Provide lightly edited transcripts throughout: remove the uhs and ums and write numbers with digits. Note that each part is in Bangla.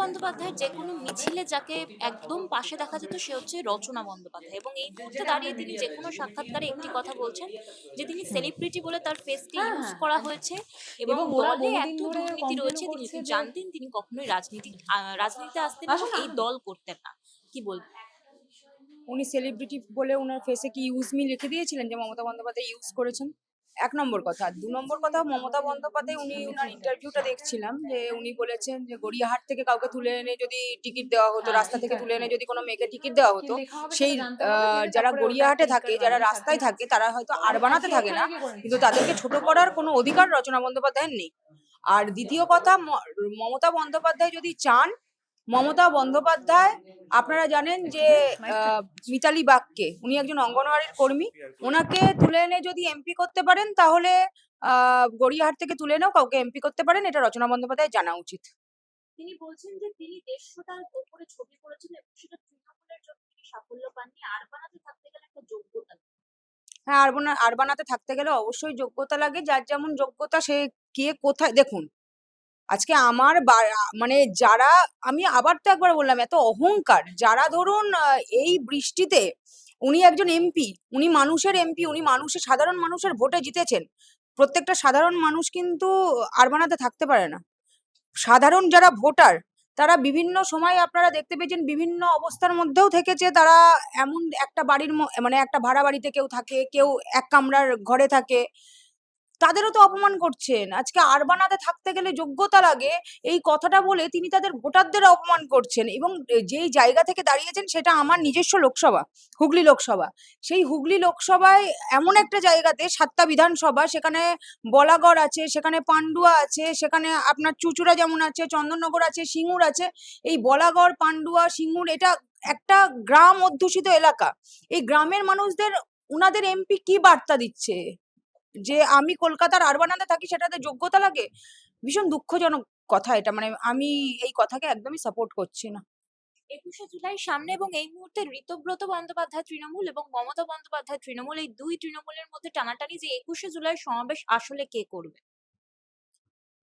বন্দ্যোপাধ্যায়ের যে কোনো মিছিলে যাকে একদম পাশে দেখা যেত সে হচ্ছে রচনা বন্দ্যোপাধ্যায়, এবং এই মুহূর্তে দাঁড়িয়ে তিনি যে কোনো সাক্ষাৎকারে একটি কথা বলছেন যে তিনি সেলিব্রিটি বলে তার ফেসকে হ্যাঁ, ইউজ হ্যাঁ, করা হ্যাঁ। হয়েছে এবং এবং ওরা দলে বহুদিন এত ধরে দুর্নীতি কমপ্লেনও রয়েছে তিনি করছে যদি যে জানতেন তিনি কখনোই রাজনীতিতে আসতেন এবং আসুন না, এই আসুন না। দল করতেন না। কি বলবেন? উনি সেলিব্রিটি বলে ওনার ফেসে কি ইউজ মি লিখে দিয়েছিলেন যে মমতা বন্দ্যোপাধ্যায় ইউজ করেছেন? এক নম্বর কথা। আর ২ নম্বর কথা, মমতা বন্দ্যোপাধ্যায় উনার ইন্টারভিউটা দেখছিলাম যে উনি বলেছেন যে গড়িয়াহাট থেকে কাউকে তুলে এনে যদি টিকিট দেওয়া হতো, হ্যাঁ, রাস্তা ঠিক থেকে আছে, তুলে এনে হ্যাঁ। যদি কোনো মেয়েকে টিকিট দেওয়া কি হতো, লেখা হবে সেই সেটা জানতে হবে, জেনে যারা তারপরে ওটা একটা গড়িয়াহাটে থাকে, ই-কার্ড যারা বানিয়ে রাস্তায় থাকে, সার্টিফিকেট তারা হয়তো আর বানাতে আজকে থাকে এখানে না, গিয়ে করে কিন্তু নিচ্ছি। তাদেরকে ছোট করার কোনো অধিকার রচনা বন্দ্যোপাধ্যায়ের নেই। আর দ্বিতীয় কথা, মমতা বন্দ্যোপাধ্যায় যদি চান, মমতা বন্দ্যোপাধ্যায়, আপনারা জানেন যে আহ, মিতালি বাগকে, উনি একজন অঙ্গনওয়াড়ির কর্মী, ওনাকে তুলে এনে যদি এমপি করতে পারেন তাহলে গড়িয়াহাট থেকে তুলে এনেও কাউকে এমপি করতে পারেন, এটা রচনা বন্দ্যোপাধ্যায় জানা উচিত। তিনি বলছেন যে তিনি ১৫০টার ওপরে ছবি করেছেন এবং সেটা তৃণমূলের জন্য তিনি সাফল্য পাননি। আর বানাতে থাকতে গেলে একটা যোগ্যতা লাগে। হ্যাঁ, আর বানাতে থাকতে গেলে অবশ্যই যোগ্যতা লাগে, যার যেমন যোগ্যতা সে কে কোথায়। দেখুন, আজকে আমার মানে যারা, আমি আবার তো একবার বললাম, এত অহংকার, যারা ধরুন এই বৃষ্টিতে, উনি একজন এমপি, উনি মানুষের এমপি, উনি সাধারণ মানুষের ভোটে জিতেছেন। প্রত্যেকটা সাধারণ মানুষ কিন্তু আরবানাতে থাকতে পারে না। সাধারণ যারা ভোটার, তারা বিভিন্ন সময় আপনারা দেখতে পেয়েছেন বিভিন্ন অবস্থার মধ্যেও থেকেছে, তারা এমন একটা মানে একটা ভাড়া বাড়িতে কেউ থাকে, কেউ এক কামরার ঘরে থাকে, তাদেরও তো অপমান করছেন। আজকে আরবানাতে থাকতে গেলে যোগ্যতা লাগে, এই কথাটা বলে তিনি তাদের ভোটারদের অপমান করছেন। এবং যেই জায়গা থেকে দাঁড়িয়েছেন সেটা আমার নিজস্ব লোকসভা, হুগলি লোকসভা। সেই হুগলি লোকসভায় এমন একটা জায়গাতে ৭টা বিধানসভা, সেখানে বলাগড় আছে, সেখানে পান্ডুয়া আছে, সেখানে আপনার চুঁচুড়া যেমন আছে, চন্দননগর আছে, সিঙ্গুর আছে। এই বলাগড়, পান্ডুয়া, সিঙ্গুর, এটা একটা গ্রাম অধ্যুষিত এলাকা। এই গ্রামের মানুষদের উনাদের এমপি কি বার্তা দিচ্ছে? যে আমি কলকাতার আরবানাতে থাকি, সেটাতে যোগ্যতা লাগে? ভীষণ দুঃখজনক কথা এটা, মানে আমি এই কথাকে একদমই সাপোর্ট করছি না। ২১শে জুলাই সামনে এবং এই মুহূর্তে ঋতব্রত বন্দ্যোপাধ্যায় তৃণমূল এবং মমতা বন্দ্যোপাধ্যায় তৃণমূল, এই দুই তৃণমূলের মধ্যে টানাটানি যে ২১শে জুলাই সমাবেশ আসলে কে করবে?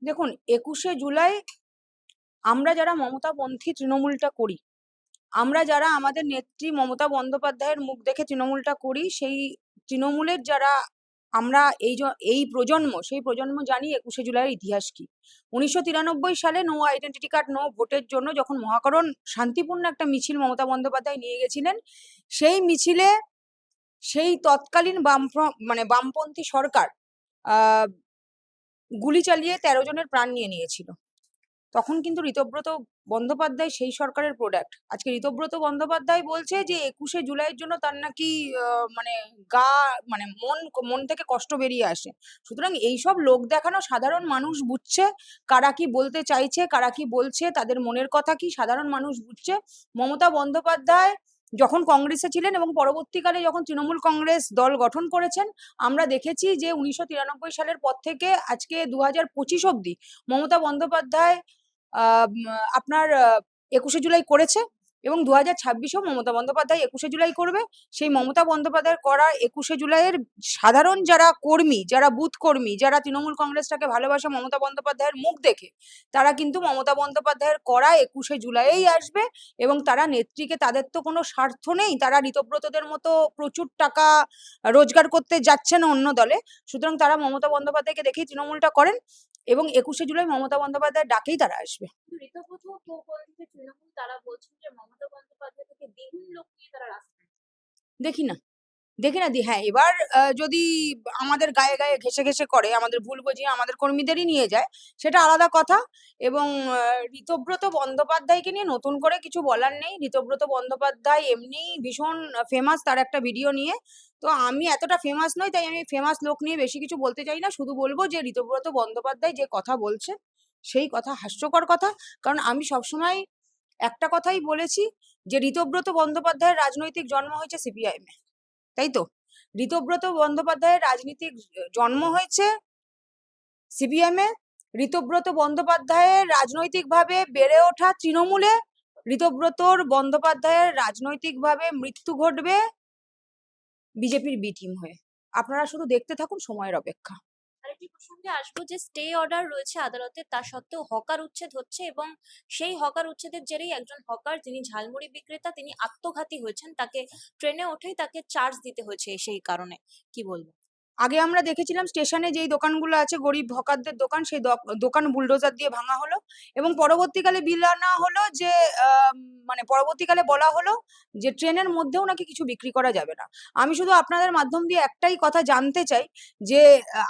দেখুন, ২১শে জুলাই আমরা যারা মমতাপন্থী তৃণমূলটা করি, আমরা যারা আমাদের নেত্রী মমতা বন্দ্যোপাধ্যায়ের মুখ দেখে তৃণমূলটা করি, সেই তৃণমূলের যারা আমরা, এই প্রজন্ম, সেই প্রজন্ম জানি ২১শে জুলাইয়ের ইতিহাস কি। ১৯৯৩ সালে নো আইডেন্টিটি কার্ড নো ভোটের জন্য যখন মহাকরণ শান্তিপূর্ণ একটা মিছিল মমতা বন্দ্যোপাধ্যায় নিয়ে গেছিলেন, সেই মিছিলে সেই তৎকালীন মানে বামপন্থী সরকার আহ গুলি চালিয়ে ১৩ জনের প্রাণ নিয়েছিল। তখন কিন্তু ঋতব্রত বন্দ্যোপাধ্যায় সেই সরকারের প্রোডাক্ট। আজকে ঋতব্রত বন্দ্যোপাধ্যায় বলছে যে ২১শে জুলাইয়ের জন্য তার নাকি মানে গা, মানে মন থেকে কষ্ট বেরিয়ে আসে। সুতরাং এইসব লোক দেখানো সাধারণ মানুষ বুঝছে, কারা কি বলতে চাইছে, কারা কি বলছে, তাদের মনের কথা কি সাধারণ মানুষ বুঝছে। মমতা বন্দ্যোপাধ্যায় যখন কংগ্রেসে ছিলেন এবং পরবর্তীকালে যখন তৃণমূল কংগ্রেস দল গঠন করেছেন, আমরা দেখেছি যে ১৯৯৩ সালের পর থেকে আজকে ২০২৫ অব্দি মমতা বন্দ্যোপাধ্যায় আপনার ২১শে জুলাই করেছে, এবং ২০২৬-ও মমতা বন্দ্যোপাধ্যায় ২১শে জুলাই করবে। সেই মমতা বন্দ্যোপাধ্যায়ের করা ২১শে জুলাইয়ের সাধারণ যারা কর্মী, যারা বুথ কর্মী, যারা তৃণমূল কংগ্রেসটাকে ভালোবাসে মমতা বন্দ্যোপাধ্যায়ের মুখ দেখে, তারা কিন্তু মমতা বন্দ্যোপাধ্যায়ের করা ২১শে জুলাইয়েই আসবে। এবং তারা নেত্রীকে, তাদের তো কোনো স্বার্থ নেই, তারা ঋতব্রতদের মতো প্রচুর টাকা রোজগার করতে যাচ্ছে না অন্য দলে। সুতরাং তারা মমতা বন্দ্যোপাধ্যায়কে দেখেই তৃণমূলটা করেন, এবং ২১শে জুলাই মমতা বন্দ্যোপাধ্যায়ের ডাকেই তারা আসবে। কিন্তু ঋতব্রত প্রকল্পে তৃণমূল তারা বলছেন যে মমতা বন্দ্যোপাধ্যায় থেকে দ্বিগুণ লোক নিয়ে তারা রাস্তায়। দেখি না, হ্যাঁ, এবার যদি আমাদের গায়ে গায়ে ঘেঁষে ঘেঁষে করে, আমাদের ভুল বুঝিয়ে আমাদের কর্মীদেরই নিয়ে যায়, সেটা আলাদা কথা। এবং ঋতব্রত বন্দ্যোপাধ্যায়কে নিয়ে নতুন করে কিছু বলার নেই। ঋতব্রত বন্দ্যোপাধ্যায় এমনি ভীষণ ফেমাস, তার একটা ভিডিও নিয়ে। তো আমি এতটা ফেমাস নই, তাই আমি ফেমাস লোক নিয়ে বেশি কিছু বলতে চাই না। শুধু বলবো যে ঋতব্রত বন্দ্যোপাধ্যায় যে কথা বলছে, সেই কথা হাস্যকর কথা। কারণ আমি সবসময় একটা কথাই বলেছি, যে ঋতব্রত বন্দ্যোপাধ্যায়ের রাজনৈতিক জন্ম হয়েছে সিপিআইএম এ, তাই তো? ঋতব্রত বন্দ্যোপাধ্যায়ের রাজনীতিক জন্ম হয়েছে সিপিএম এ। ঋতব্রত বন্দ্যোপাধ্যায়ের রাজনৈতিকভাবে বেড়ে ওঠা তৃণমূলে। ঋতব্রতর বন্দ্যোপাধ্যায়ের রাজনৈতিকভাবে মৃত্যু ঘটবে বিজেপির বি টিম হয়ে। আপনারা শুধু দেখতে থাকুন, সময়ের অপেক্ষা। আরেকটি এই প্রসঙ্গে আসবো যে স্টে অর্ডার রয়েছে আদালতে, তা সত্ত্বেও হকার উচ্ছেদ হচ্ছে এবং সেই হকার উচ্ছেদের জেরেই একজন হকার যিনি ঝালমুড়ি বিক্রেতা তিনি আত্মঘাতী হয়েছেন, তাকে ট্রেনে উঠেই তাকে চার্জ দিতে হয়েছে সেই কারণে, কি বলবো? আগে আমরা দেখেছিলাম স্টেশনে যেই দোকানগুলো আছে গরিব হকারদের দোকান, সেই দোকান বুলডোজার দিয়ে ভাঙা হলো এবং পরবর্তীকালে বিল আনা হলো যে মানে পরবর্তীকালে বলা হলো যে ট্রেনের মধ্যেও নাকি কিছু বিক্রি করা যাবে না। আমি শুধু আপনাদের মাধ্যম দিয়ে একটাই কথা জানতে চাই যে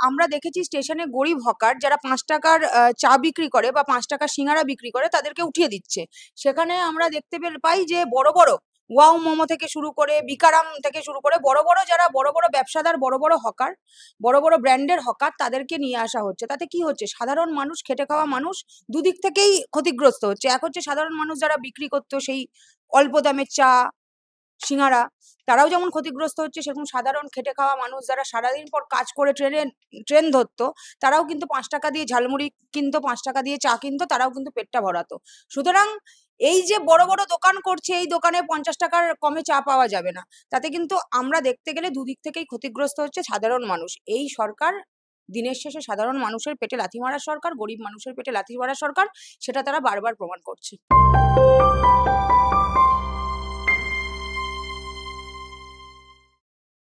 আমরা দেখেছি স্টেশনে গরিব হকার যারা 5 টাকার চা বিক্রি করে বা 5 টাকার সিঙ্গারা বিক্রি করে তাদেরকে উঠিয়ে দিচ্ছে। সেখানে আমরা দেখতে পাই যে বড় বড় ওয়াও মোমো থেকে শুরু করে বিকারাম থেকে শুরু করে বড় বড় যারা বড় বড় ব্যবসাদার, বড় বড় হকার, বড় বড় ব্র্যান্ডের হকার, তাদেরকে নিয়ে আসা হচ্ছে। তাতে কি হচ্ছে, সাধারণ মানুষ, খেটে খাওয়া মানুষ দুদিক থেকেই ক্ষতিগ্রস্ত হচ্ছে। এক হচ্ছে সাধারণ মানুষ যারা বিক্রি করতো সেই অল্প দামের চা সিঙ্গারা, তারাও যেমন ক্ষতিগ্রস্ত হচ্ছে, সেরকম সাধারণ খেটে খাওয়া মানুষ যারা সারাদিন পর কাজ করে ট্রেন ধরতো, তারাও কিন্তু 5 টাকা দিয়ে ঝালমুড়ি কিনতো, 5 টাকা দিয়ে চা কিনতো, তারাও কিন্তু পেটটা ভরাতো। সুতরাং এই যে বড় বড় দোকান করছে, এই দোকানে 50 টাকার কমে চা পাওয়া যাবে না, তাতে কিন্তু আমরা দেখতে গেলে দুদিক থেকেই ক্ষতিগ্রস্ত হচ্ছে সাধারণ মানুষ। এই সরকার দিনের শেষে সাধারণ মানুষের পেটে লাথি মারার সরকার, গরিব মানুষের পেটে লাথি মারার সরকার, সেটা তারা বারবার প্রমাণ করছে।